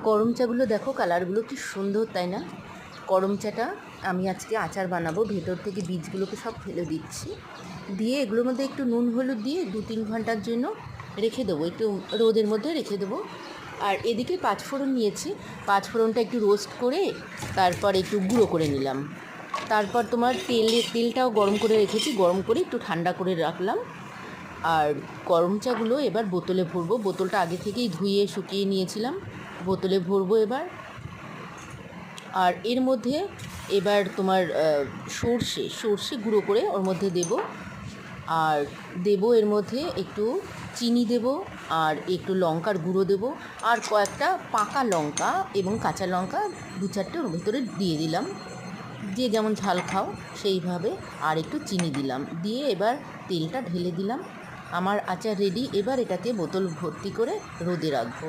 করম চাগুলো দেখো কালারগুলো কি সুন্দর, তাই না? করম চাটা আমি আজকে আচার বানাবো। ভেতর থেকে বীজগুলোকে সব ফেলে দিচ্ছি, দিয়ে এগুলোর মধ্যে একটু নুন হলুদ দিয়ে 2-3 ঘন্টার জন্য রেখে দেবো, একটু রোদের মধ্যে রেখে দেবো। আর এদিকে পাঁচফোড়ন নিয়েছি, পাঁচফোড়নটা একটু রোস্ট করে তারপর একটু গুঁড়ো করে নিলাম। তারপর তোমার তেলটাও গরম করে রেখেছি, গরম করে একটু ঠান্ডা করে রাখলাম। আর গরম চাগুলো এবার বোতলে ভরবো। বোতলটা আগে থেকেই ধুয়ে শুকিয়ে নিয়েছিলাম, বোতলে ভরবো এবার। আর এর মধ্যে এবার তোমার সর্ষে গুঁড়ো করে ওর মধ্যে দেব। আর দেব এর মধ্যে একটু চিনি দেব, আর একটু লঙ্কার গুঁড়ো দেব, আর কয়েকটা পাকা লঙ্কা এবং কাঁচা লঙ্কা 2-4টে ওর ভেতরে দিয়ে দিলাম, যে যেমন ঝাল খাও সেইভাবে। আর একটু চিনি দিলাম, দিয়ে এবার তেলটা ঢেলে দিলাম। আমার আচার রেডি। এবার এটাকে বোতল ভর্তি করে রোদে রাখবো।